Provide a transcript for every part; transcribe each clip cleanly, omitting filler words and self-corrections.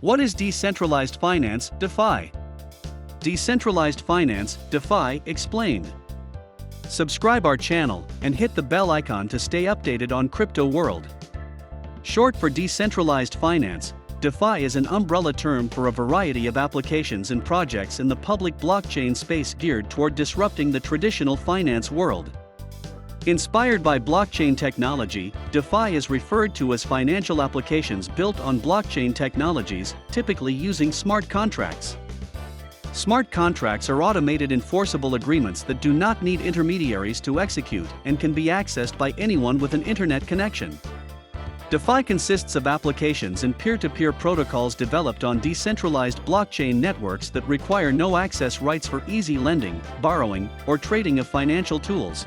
What is decentralized finance, DeFi? Decentralized Finance, DeFi, explained. Subscribe our channel and hit the bell icon to stay updated on crypto world. Short for decentralized finance, DeFi is an umbrella term for a variety of applications and projects in the public blockchain space geared toward disrupting the traditional finance world. Inspired by blockchain technology, DeFi is referred to as financial applications built on blockchain technologies, typically using smart contracts. Smart contracts are automated enforceable agreements that do not need intermediaries to execute and can be accessed by anyone with an internet connection. DeFi consists of applications and peer-to-peer protocols developed on decentralized blockchain networks that require no access rights for easy lending, borrowing, or trading of financial tools.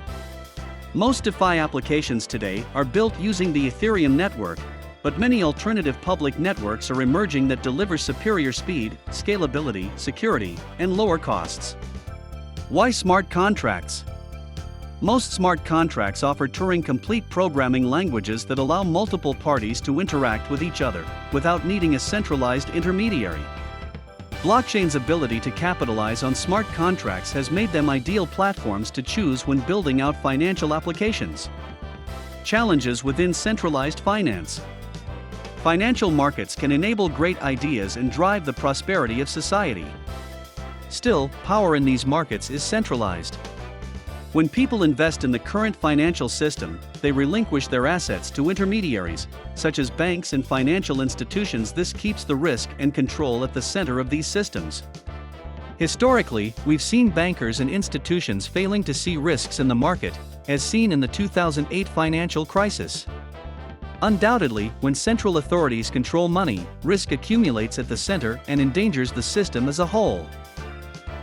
Most DeFi applications today are built using the Ethereum network, but many alternative public networks are emerging that deliver superior speed, scalability, security, and lower costs. Why smart contracts? Most smart contracts offer Turing-complete programming languages that allow multiple parties to interact with each other, without needing a centralized intermediary. Blockchain's ability to capitalize on smart contracts has made them ideal platforms to choose when building out financial applications. Challenges within centralized finance. Financial markets can enable great ideas and drive the prosperity of society. Still, power in these markets is centralized. When people invest in the current financial system, they relinquish their assets to intermediaries, such as banks and financial institutions. This keeps the risk and control at the center of these systems. Historically, we've seen bankers and institutions failing to see risks in the market, as seen in the 2008 financial crisis. Undoubtedly, when central authorities control money, risk accumulates at the center and endangers the system as a whole.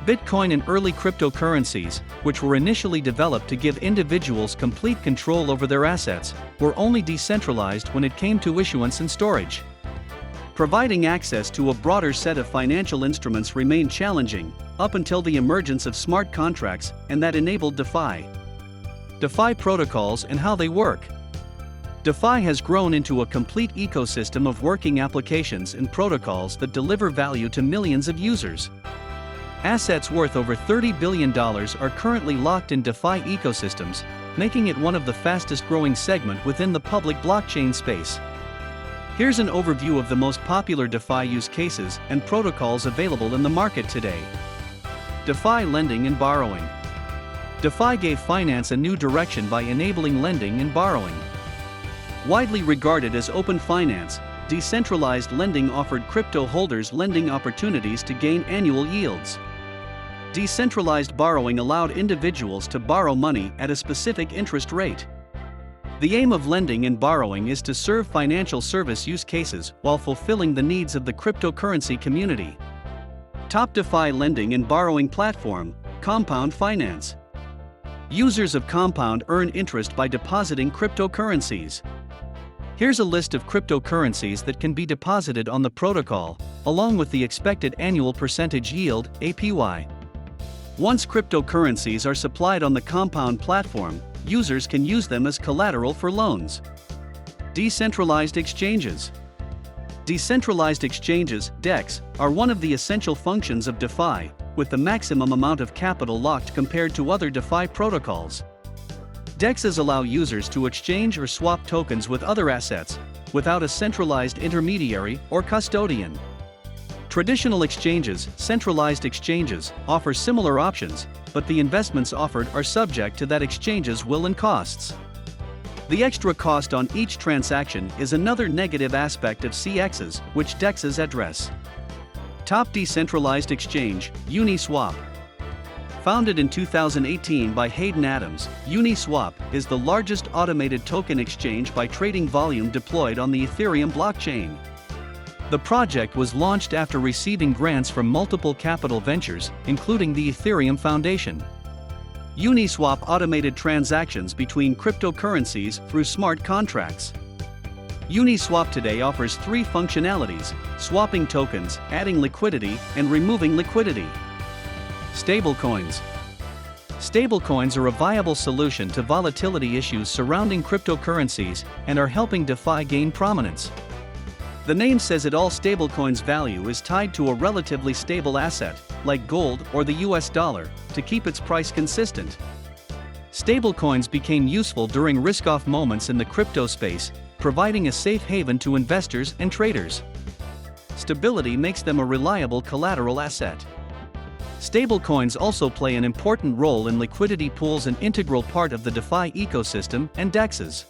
Bitcoin and early cryptocurrencies, which were initially developed to give individuals complete control over their assets, were only decentralized when it came to issuance and storage. Providing access to a broader set of financial instruments remained challenging, up until the emergence of smart contracts, and that enabled DeFi. DeFi protocols and how they work. DeFi has grown into a complete ecosystem of working applications and protocols that deliver value to millions of users. Assets worth over $30 billion are currently locked in DeFi ecosystems, making it one of the fastest-growing segments within the public blockchain space. Here's an overview of the most popular DeFi use cases and protocols available in the market today. DeFi lending and borrowing. DeFi gave finance a new direction by enabling lending and borrowing. Widely regarded as open finance, decentralized lending offered crypto holders lending opportunities to gain annual yields. Decentralized borrowing allowed individuals to borrow money at a specific interest rate. The aim of lending and borrowing is to serve financial service use cases while fulfilling the needs of the cryptocurrency community. Top DeFi lending and borrowing platform, Compound Finance. Users of Compound earn interest by depositing cryptocurrencies. Here's a list of cryptocurrencies that can be deposited on the protocol, along with the expected annual percentage yield, APY. Once cryptocurrencies are supplied on the Compound platform, users can use them as collateral for loans. Decentralized exchanges. Decentralized exchanges, DEX, are one of the essential functions of DeFi, with the maximum amount of capital locked compared to other DeFi protocols. DEXs allow users to exchange or swap tokens with other assets, without a centralized intermediary or custodian. Traditional exchanges, centralized exchanges, offer similar options, but the investments offered are subject to that exchange's will and costs. The extra cost on each transaction is another negative aspect of CXs, which DEXs address. Top decentralized exchange, Uni Swap. Founded in 2018 by Hayden Adams, Uni Swap is the largest automated token exchange by trading volume deployed on the Ethereum blockchain. The project was launched after receiving grants from multiple capital ventures, including the Ethereum Foundation. Uniswap automated transactions between cryptocurrencies through smart contracts. Uniswap today offers three functionalities: swapping tokens, adding liquidity, and removing liquidity. Stablecoins. Stablecoins are a viable solution to volatility issues surrounding cryptocurrencies and are helping DeFi gain prominence. The name says it all. Stablecoins' value is tied to a relatively stable asset, like gold or the US dollar, to keep its price consistent. Stablecoins became useful during risk-off moments in the crypto space, providing a safe haven to investors and traders. Stability makes them a reliable collateral asset. Stablecoins also play an important role in liquidity pools, an integral part of the DeFi ecosystem and DEXs.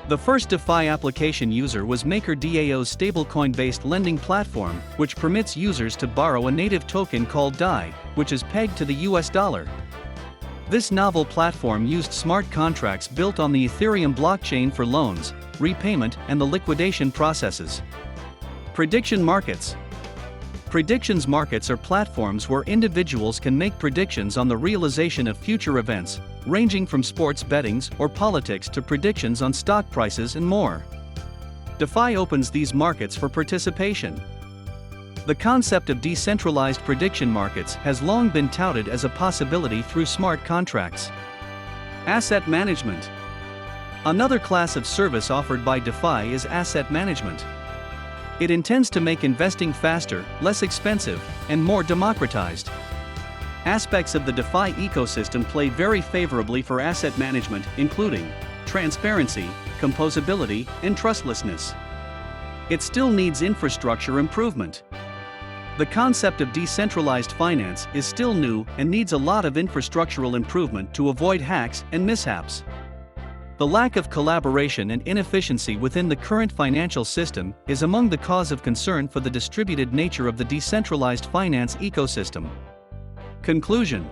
The first DeFi application user was MakerDAO's stablecoin-based lending platform, which permits users to borrow a native token called DAI, which is pegged to the US dollar. This novel platform used smart contracts built on the Ethereum blockchain for loans, repayment, and the liquidation processes. Prediction markets. Predictions markets are platforms where individuals can make predictions on the realization of future events, ranging from sports bettings or politics to predictions on stock prices and more. DeFi opens these markets for participation. The concept of decentralized prediction markets has long been touted as a possibility through smart contracts. Asset management. Another class of service offered by DeFi is asset management. It intends to make investing faster, less expensive, and more democratized. Aspects of the DeFi ecosystem play very favorably for asset management, including transparency, composability, and trustlessness. It still needs infrastructure improvement. The concept of decentralized finance is still new and needs a lot of infrastructural improvement to avoid hacks and mishaps. The lack of collaboration and inefficiency within the current financial system is among the cause of concern for the distributed nature of the decentralized finance ecosystem. Conclusion.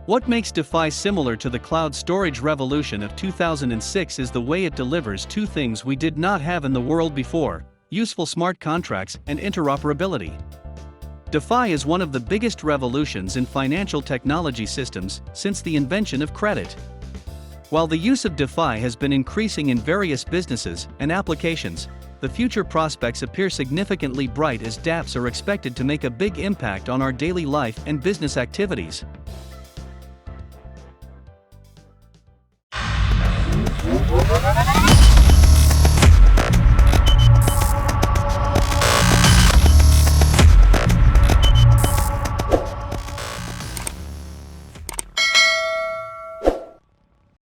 What makes DeFi similar to the cloud storage revolution of 2006 is the way it delivers two things we did not have in the world before: useful smart contracts and interoperability. DeFi is one of the biggest revolutions in financial technology systems since the invention of credit. While the use of DeFi has been increasing in various businesses and applications, the future prospects appear significantly bright as dApps are expected to make a big impact on our daily life and business activities.